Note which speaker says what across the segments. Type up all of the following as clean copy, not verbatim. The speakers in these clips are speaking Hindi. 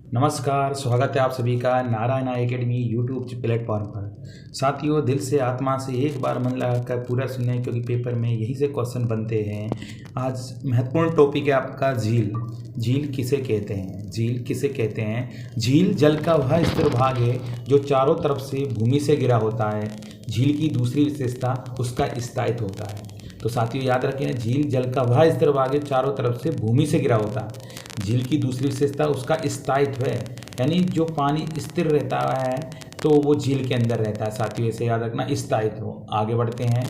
Speaker 1: नमस्कार, स्वागत है आप सभी का नारायण एकेडमी यूट्यूब प्लेटफॉर्म पर। साथियों, दिल से आत्मा से एक बार मन लगाकर पूरा सुनने, क्योंकि पेपर में यही से क्वेश्चन बनते हैं। आज महत्वपूर्ण टॉपिक है आपका झील। झील किसे कहते हैं? झील किसे कहते हैं? झील जल का वह स्थिर भाग है जो चारों तरफ से भूमि से घिरा होता है। झील की दूसरी विशेषता उसका स्थायित्व होता है। तो साथियों याद रखें, झील जल का वह स्थिर भाग है चारों तरफ से भूमि से घिरा होता है। झील की दूसरी विशेषता उसका स्थायित्व है, यानी जो पानी स्थिर रहता है तो वो झील के अंदर रहता है। साथियों इसे याद रखना, स्थायित्व। आगे बढ़ते हैं।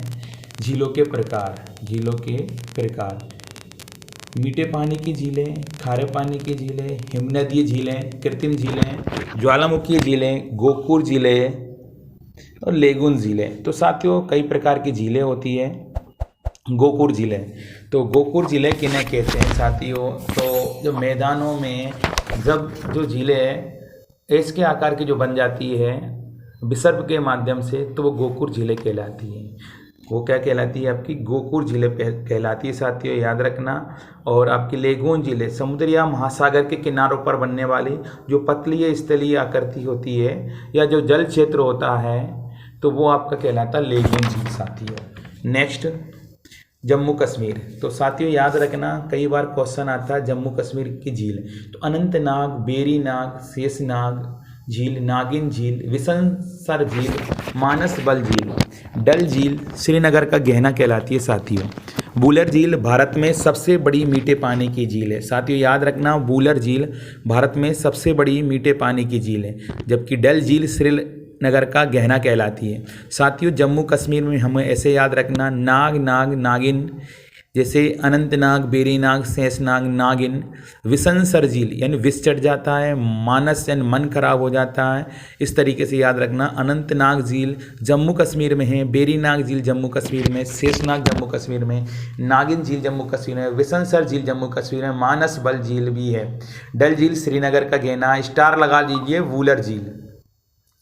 Speaker 1: झीलों के प्रकार। झीलों के प्रकार: मीठे पानी की झीलें, खारे पानी की झीलें, हिमनदीय झीलें, कृत्रिम झीलें, ज्वालामुखी झीलें, गोकुर झीलें और लेगून झीलें। तो साथियों कई प्रकार की झीलें होती है। गोकुर झीलें, तो गोकुर झीलें किन्हें कहते हैं साथियों? तो जो मैदानों में जब जो झीलें एस के आकार की जो बन जाती है विसर्ग के माध्यम से, तो वो गोकुर झीलें कहलाती है। वो क्या कहलाती है? आपकी गोकुर झीलें कहलाती है साथियों, याद रखना। और आपकी लेगून झीलें समुद्र या महासागर के किनारों पर बनने वाली जो पतली स्थलीय आकृति होती है या जो जल क्षेत्र होता है, तो वो आपका कहलाता है लेगून झील साथियों। नेक्स्ट, जम्मू कश्मीर। तो साथियों याद रखना, कई बार क्वेश्चन आता है जम्मू कश्मीर की झील। तो अनंतनाग, बेरीनाग, शेषनाग झील, नागिन झील, विशनसर झील, मानस बल झील, डल झील श्रीनगर का गहना कहलाती है साथियों। बूलर झील भारत में सबसे बड़ी मीठे पानी की झील है साथियों, याद रखना। बूलर झील भारत में सबसे बड़ी मीठे पानी की झील है, जबकि डल झील श्रीनगर का गहना कहलाती है साथियों। जम्मू कश्मीर में हमें ऐसे याद रखना, नाग, नाग, नागिन, जैसे अनंतनाग, बेरीनाग, शेषनाग, नागिन। विशनसर झील यानी विष चढ़ जाता है, मानस यानी मन खराब हो जाता है। इस तरीके से याद रखना। अनंतनाग झील जम्मू कश्मीर में है, बेरीनाग झील जम्मू कश्मीर में, शेषनाग जम्मू कश्मीर में, नागिन झील जम्मू कश्मीर में, विशनसर झील जम्मू कश्मीर में, मानस बल झील भी है। डल झील श्रीनगर का गहना। स्टार लगा लीजिए, वूलर झील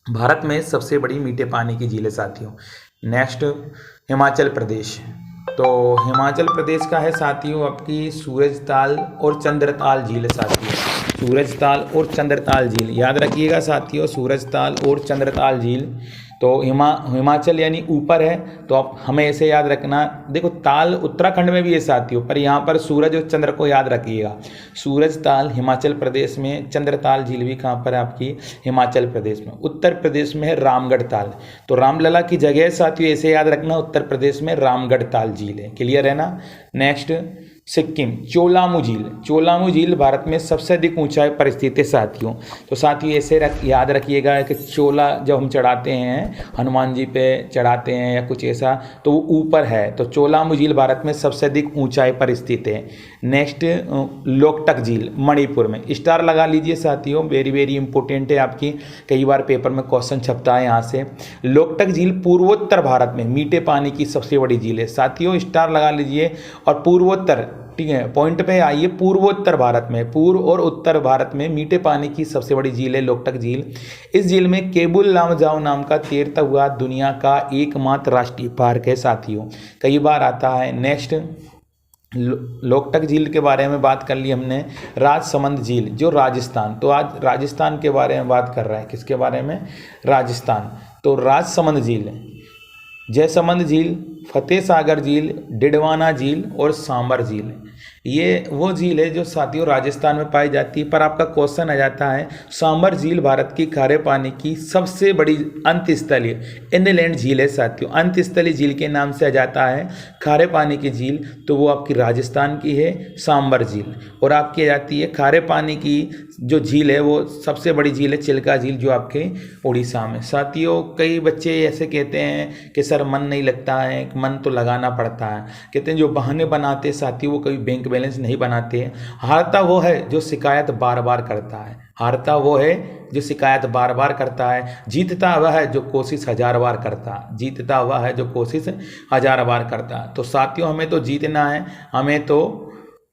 Speaker 1: भारत में सबसे बड़ी मीठे पानी की झील है साथियों। नेक्स्ट, हिमाचल प्रदेश। तो हिमाचल प्रदेश का है साथियों आपकी सूरजताल और चंद्रताल झील है साथियों। सूरजताल और चंद्रताल झील याद रखिएगा साथियों, सूरजताल और चंद्रताल झील। तो हिमाचल यानी ऊपर है, तो आप हमें ऐसे याद रखना। देखो, ताल उत्तराखंड में भी है साथियों, पर यहाँ पर सूरज और चंद्र को याद रखिएगा। सूरज ताल हिमाचल प्रदेश में, चंद्रताल झील भी कहाँ पर है आपकी? हिमाचल प्रदेश में। उत्तर प्रदेश में है रामगढ़ ताल। तो रामलला की जगह है साथियों, ऐसे याद रखना, उत्तर प्रदेश में रामगढ़ ताल झील है। क्लियर है ना? नेक्स्ट, सिक्किम। चोलामू झील। चोलामू झील भारत में सबसे अधिक ऊंचाई पर स्थित है साथियों। तो साथियों ऐसे याद रखिएगा कि चोला जब हम चढ़ाते हैं, हनुमान जी पे चढ़ाते हैं या कुछ ऐसा, तो वो ऊपर है। तो चोलामू झील भारत में सबसे अधिक ऊंचाई पर स्थित है। नेक्स्ट, लोकटक झील मणिपुर में। स्टार लगा लीजिए साथियों, वेरी वेरी इंपॉर्टेंट है आपकी, कई बार पेपर में क्वेश्चन छपता है यहाँ से। लोकटक झील पूर्वोत्तर भारत में मीठे पानी की सबसे बड़ी झील है साथियों, स्टार लगा लीजिए। और पूर्वोत्तर, ठीक है, पॉइंट पे आइए, पूर्वोत्तर भारत में, पूर्व और उत्तर भारत में मीठे पानी की सबसे बड़ी झील है लोकटक झील। इस झील में केबुल लामजाओ नाम का तैरता हुआ दुनिया का एकमात्र राष्ट्रीय पार्क है साथियों, कई बार आता है। नेक्स्ट, लोकटक झील के बारे में बात कर ली हमने। राजसमंद झील जो राजस्थान, तो आज राजस्थान के बारे में बात कर रहा है। किसके बारे में? राजस्थान। तो राजसमंद झील, जयसमंद झील, फतेह सागर झील, डिडवाना झील और सांबर झील, ये वो झील है जो साथियों राजस्थान में पाई जाती है। पर आपका क्वेश्चन आ जाता है, सांबर झील भारत की खारे पानी की सबसे बड़ी अंतस्थलीय इनलैंड झील है साथियों। अंतस्थलीय झील के नाम से आ जाता है खारे पानी की झील, तो वो आपकी राजस्थान की है सांबर झील। और आपकी आ जाती है खारे पानी की जो झील है वो सबसे बड़ी झील है चिल्का झील, जो आपके उड़ीसा में। साथियों कई बच्चे ऐसे कहते हैं कि सर मन नहीं लगता है, मन तो लगाना पड़ता है। कहते हैं जो बहाने बनाते साथियों वो कभी बैंक बैलेंस नहीं बनाते हैं। हारता वो है जो शिकायत बार बार करता है, हारता वो है जो शिकायत बार बार करता है। जीतता वह है जो कोशिश 1000 बार करता, जीतता वह है जो कोशिश 1000 बार करता। तो साथियों हमें तो जीतना है, हमें तो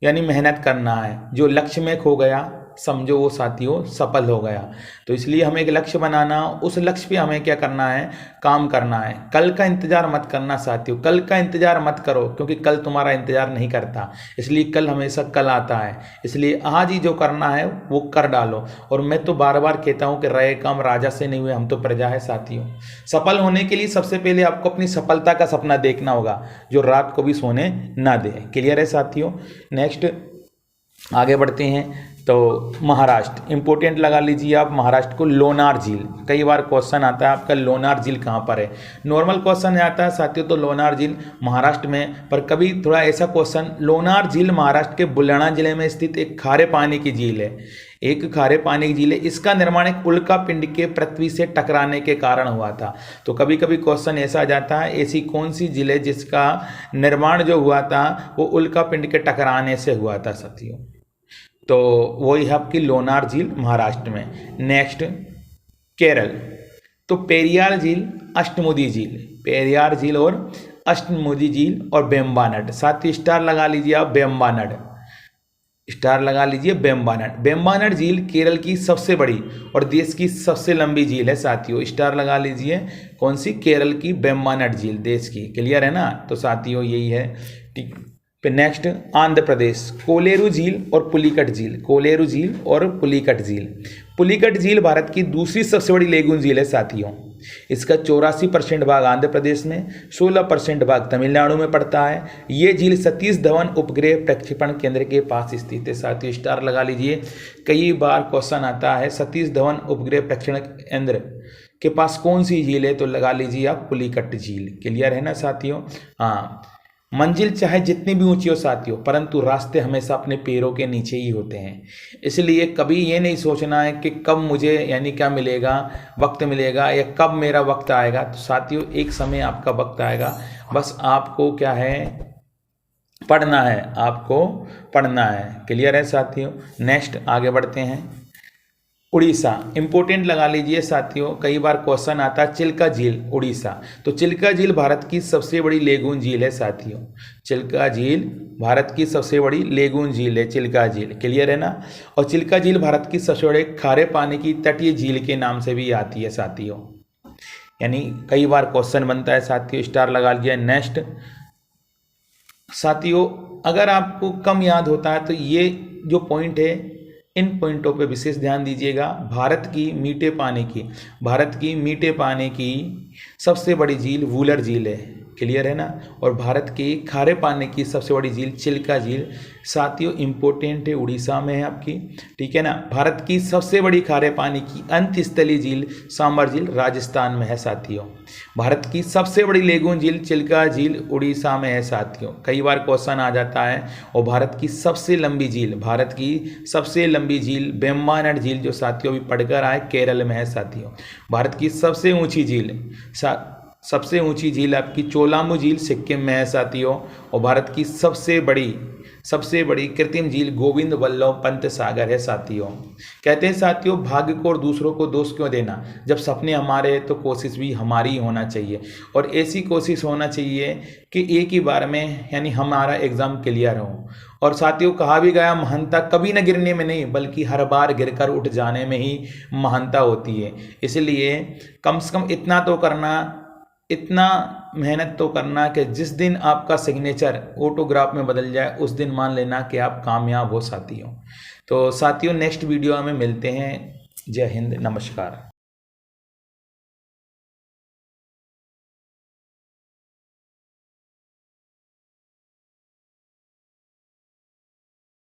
Speaker 1: यानी मेहनत करना है। जो लक्ष्य में खो गया समझो वो साथियों सफल हो गया। तो इसलिए हमें एक लक्ष्य बनाना, उस लक्ष्य पे हमें क्या करना है, काम करना है। कल का इंतजार मत करना साथियों, कल का इंतजार मत करो, क्योंकि कल तुम्हारा इंतजार नहीं करता, इसलिए कल हमेशा कल आता है। इसलिए आज ही जो करना है वो कर डालो। और मैं तो बार बार कहता हूँ कि रहे काम राजा से नहीं हुए, हम तो प्रजा है साथियों। सफल होने के लिए सबसे पहले आपको अपनी सफलता का सपना देखना होगा, जो रात को भी सोने ना दे। क्लियर है साथियों। नेक्स्ट आगे बढ़ते हैं। तो महाराष्ट्र इंपोर्टेंट लगा लीजिए आप, महाराष्ट्र को लोनार झील। कई बार क्वेश्चन आता है आपका लोनार झील कहाँ पर है। नॉर्मल क्वेश्चन आता है साथियों तो लोनार झील महाराष्ट्र में, पर कभी थोड़ा ऐसा क्वेश्चन, लोनार झील महाराष्ट्र के बुलढाणा जिले में स्थित एक खारे पानी की झील है। एक खारे पानी की झील है। इसका निर्माण एक उल्का पिंड के पृथ्वी से टकराने के कारण हुआ था। तो कभी कभी क्वेश्चन ऐसा आ जाता है, ऐसी कौन सी झील है जिसका निर्माण जो हुआ था वो उल्का पिंड के टकराने से हुआ था साथियों। तो वही है आपकी लोनार झील महाराष्ट्र में। नेक्स्ट केरल, तो पेरियार झील, अष्टमुदी झील, पेरियार झील और अष्टमुदी झील और बेम्बानड। साथ ही स्टार लगा लीजिए आप, बेम्बानड स्टार लगा लीजिए, बेम्बानड। बेम्बानड झील केरल की सबसे बड़ी और देश की सबसे लंबी झील है साथियों। स्टार लगा लीजिए, कौन सी, केरल की बेम्बानड झील देश की। क्लियर है ना। तो साथियों यही है, ठीक। फिर नेक्स्ट आंध्र प्रदेश, कोलेरू झील और पुलिकट झील, कोलेरू झील और पुलिकट झील। पुलिकट झील भारत की दूसरी सबसे बड़ी लेगून झील है साथियों। इसका 84% भाग आंध्र प्रदेश में, 16% भाग तमिलनाडु में पड़ता है। ये झील सतीश धवन उपग्रह प्रक्षेपण केंद्र के पास स्थित है साथियों। स्टार लगा लीजिए, कई बार क्वेश्चन आता है सतीश धवन उपग्रह प्रक्षेपण केंद्र के पास कौन सी झील है, तो लगा लीजिए आप पुलिकट झील। क्लियर है ना साथियों। हाँ, मंजिल चाहे जितनी भी ऊंची हो साथियों, परंतु रास्ते हमेशा अपने पैरों के नीचे ही होते हैं। इसलिए कभी ये नहीं सोचना है कि कब मुझे यानी क्या मिलेगा, वक्त मिलेगा या कब मेरा वक्त आएगा। तो साथियों एक समय आपका वक्त आएगा, बस आपको क्या है, पढ़ना है, आपको पढ़ना है। क्लियर है साथियों। नेक्स्ट आगे बढ़ते हैं। उड़ीसा इंपोर्टेंट लगा लीजिए साथियों, कई बार क्वेश्चन आता है चिल्का झील उड़ीसा। तो चिल्का झील भारत की सबसे बड़ी लेगून झील है साथियों। चिल्का झील भारत की सबसे बड़ी लेगून झील है, चिल्का झील। क्लियर है ना। और चिल्का झील भारत की सबसे बड़े खारे पानी की तटीय झील के नाम से भी आती है साथियों। यानी कई बार क्वेश्चन बनता है साथियों, स्टार लगा लीजिए। नेक्स्ट साथियों, अगर आपको कम याद होता है तो ये जो पॉइंट है, इन पॉइंटों पे विशेष ध्यान दीजिएगा। भारत की मीठे पानी की सबसे बड़ी झील वूलर झील है। क्लियर है ना। और भारत के खारे पानी की सबसे बड़ी झील चिल्का झील साथियों इंपोर्टेंट है, उड़ीसा में है आपकी। ठीक है ना। भारत की सबसे बड़ी खारे पानी की अंतस्थलीय झील सांबर झील राजस्थान में है साथियों। भारत की सबसे बड़ी लेगून झील चिल्का झील उड़ीसा में है साथियों। कई बार क्वेश्चन आ जाता है। और भारत की सबसे लंबी झील बेम्बानड झील जो साथियों अभी पढ़कर आए, केरल में है साथियों। भारत की सबसे ऊंची झील आपकी चोलामू झील सिक्किम में है साथियों। और भारत की सबसे बड़ी कृत्रिम झील गोविंद वल्लभ पंत सागर है साथियों। कहते हैं साथियों, भाग्य को और दूसरों को दोष क्यों देना, जब सपने हमारे हैं तो कोशिश भी हमारी ही होना चाहिए। और ऐसी कोशिश होना चाहिए कि एक ही बार में यानी हमारा एग्जाम क्लियर हो। और साथियों कहा भी गया, महानता कभी न गिरने में नहीं बल्कि हर बार गिरकर उठ जाने में ही महानता होती है। इसलिए कम से कम इतना मेहनत तो करना कि जिस दिन आपका सिग्नेचर ऑटोग्राफ में बदल जाए उस दिन मान लेना कि आप कामयाब हो साथियों। तो साथियों नेक्स्ट वीडियो में मिलते हैं। जय हिंद, नमस्कार।